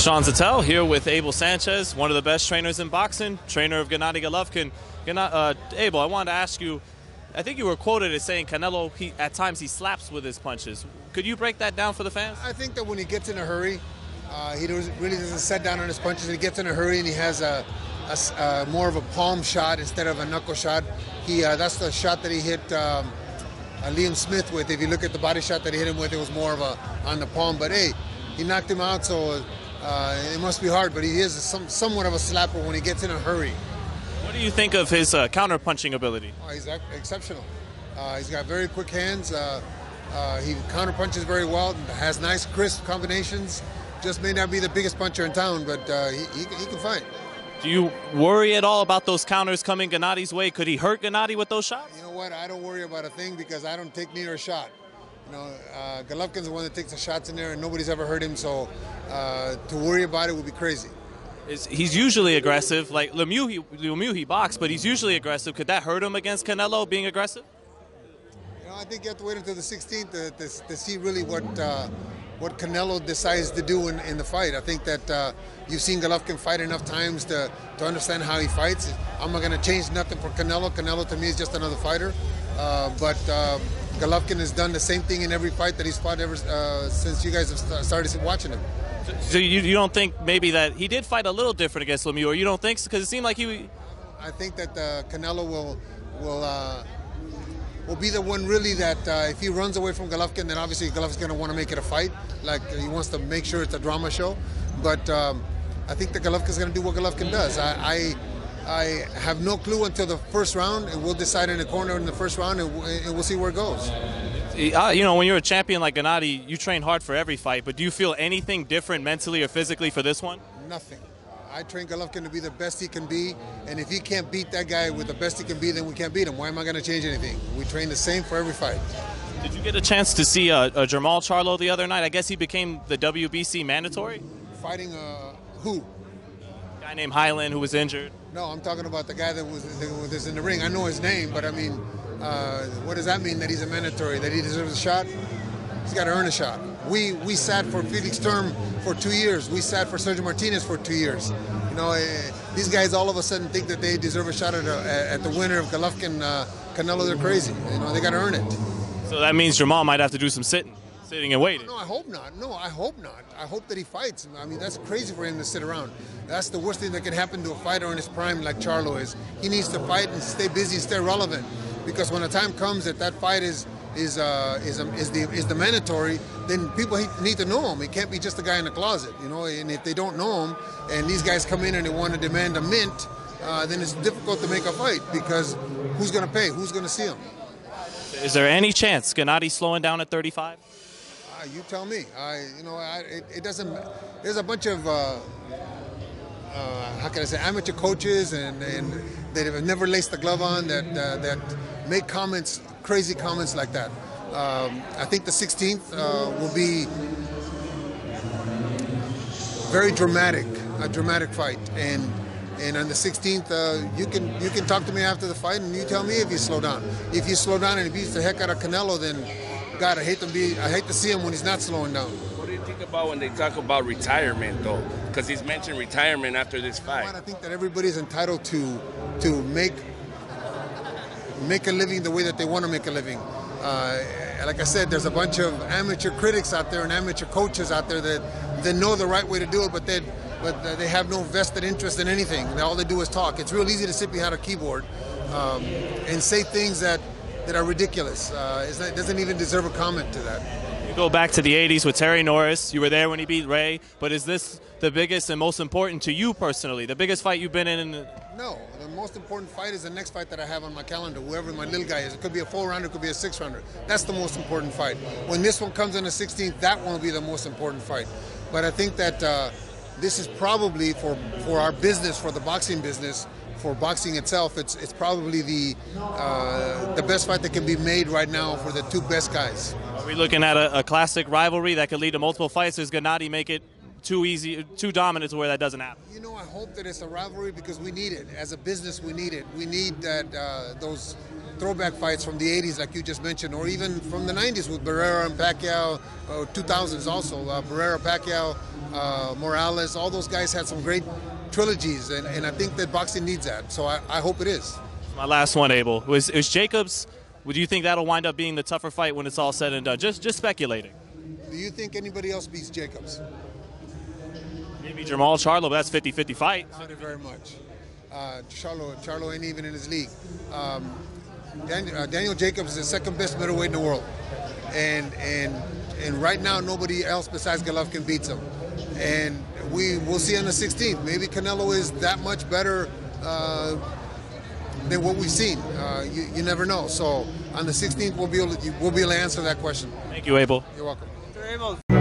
Sean Zattel here with Abel Sanchez, one of the best trainers in boxing, trainer of Gennady Golovkin. Abel, I wanted to ask you, I think you were quoted as saying Canelo, at times he slaps with his punches. Could you break that down for the fans? I think that when he gets in a hurry, he really doesn't set down on his punches. He gets in a hurry and he has more of a palm shot instead of a knuckle shot. That's the shot that he hit Liam Smith with. If you look at the body shot that he hit him with, it was more of a on the palm. But hey, he knocked him out, so it must be hard. But he is somewhat of a slapper when he gets in a hurry. What do you think of his counter-punching ability? Oh, he's exceptional. He's got very quick hands. He counter-punches very well, has nice, crisp combinations. Just may not be the biggest puncher in town, but he can fight. Do you worry at all about those counters coming Gennady's way? Could he hurt Gennady with those shots? You know what? I don't worry about a thing because I don't take neither a shot. You know, Golovkin's the one that takes the shots in there, and nobody's ever hurt him, so to worry about it would be crazy. He's usually aggressive. Like Lemieux, he boxed, but he's usually aggressive. Could that hurt him against Canelo, being aggressive? You know, I think you have to wait until the 16th to see really what Canelo decides to do in the fight. I think that you've seen Golovkin fight enough times to understand how he fights. I'm not going to change nothing for Canelo. Canelo to me is just another fighter. But Golovkin has done the same thing in every fight that he's fought ever since you guys have started watching him. So you don't think maybe that he did fight a little different against Lemieux, or you don't think so? Because it seemed like he... I think that Canelo will be the one really that if he runs away from Golovkin, then obviously Golovkin's going to want to make it a fight. Like he wants to make sure it's a drama show. But I think that Golovkin's going to do what Golovkin does. I have no clue until the first round, and we'll decide in the corner in the first round, and we'll see where it goes. You know, when you're a champion like Gennady, you train hard for every fight, but do you feel anything different mentally or physically for this one? Nothing. I train Golovkin to be the best he can be, and if he can't beat that guy with the best he can be, then we can't beat him. Why am I going to change anything? We train the same for every fight. Did you get a chance to see Jamal Charlo the other night? I guess he became the WBC mandatory? Fighting who? A guy named Highland who was injured. No, I'm talking about the guy that was in the ring. I know his name, but I mean, what does that mean, that he's a mandatory, that he deserves a shot? He's got to earn a shot. We sat for Felix Sturm for 2 years. We sat for Sergio Martinez for 2 years. You know, these guys all of a sudden think that they deserve a shot at the winner of Golovkin, Canelo. They're crazy. You know, they got to earn it. So that means Jamal might have to do some sitting and waiting. No, I hope not. No, I hope not. I hope that he fights. I mean, that's crazy for him to sit around. That's the worst thing that can happen to a fighter in his prime like Charlo is. He needs to fight and stay busy and stay relevant. Because when the time comes that fight is the mandatory, then people need to know him. He can't be just a guy in the closet, you know. And if they don't know him, and these guys come in and they want to demand a mint, then it's difficult to make a fight because who's going to pay? Who's going to see him? Is there any chance Gennady slowing down at 35? You tell me. It doesn't. There's a bunch of how can I say, amateur coaches and that have never laced the glove on that make comments, crazy comments like that. I think the 16th will be very dramatic, a dramatic fight, and on the 16th you can talk to me after the fight and you tell me if you slow down. If you slow down and he beats the heck out of Canelo, then God, I hate to see him when he's not slowing down. What do you think about when they talk about retirement, though? Because he's mentioned retirement after this fight. I think that everybody's entitled to make a living the way that they want to make a living. Like I said, there's a bunch of amateur critics out there and amateur coaches out there that know the right way to do it, but they have no vested interest in anything. All they do is talk. It's real easy to sit behind a keyboard and say things that are ridiculous. It doesn't even deserve a comment to that. You go back to the 80s with Terry Norris. You were there when he beat Ray, but is this the biggest and most important to you personally? The biggest fight you've been in? No, the most important fight is the next fight that I have on my calendar, whoever my little guy is. It could be a 4-rounder, it could be a 6-rounder. That's the most important fight. When this one comes on the 16th, that one will be the most important fight. But I think that this is probably for our business, for the boxing business, for boxing itself, it's probably the best fight that can be made right now for the two best guys. Are we looking at a classic rivalry that could lead to multiple fights? Does Gennady make it too easy, too dominant to where that doesn't happen? You know, I hope that it's a rivalry because we need it. As a business, we need it. We need that those throwback fights from the 80s, like you just mentioned, or even from the 90s with Barrera and Pacquiao, 2000s also, Barrera, Pacquiao, Morales, all those guys had some great trilogies, and I think that boxing needs that. So I hope it is. My last one, Abel, is Jacobs. Would you think that'll wind up being the tougher fight when it's all said and done? Just speculating. Do you think anybody else beats Jacobs? Maybe Jamal Charlo, but that's 50-50 fight. Not very much. Charlo ain't even in his league. Daniel Jacobs is the second best middleweight in the world, and right now nobody else besides Golovkin beats him. And we'll see on the 16th. Maybe Canelo is that much better than what we've seen. You never know. So on the 16th we'll be able to answer that question. Thank you, Abel. You're welcome. Mr. Abel.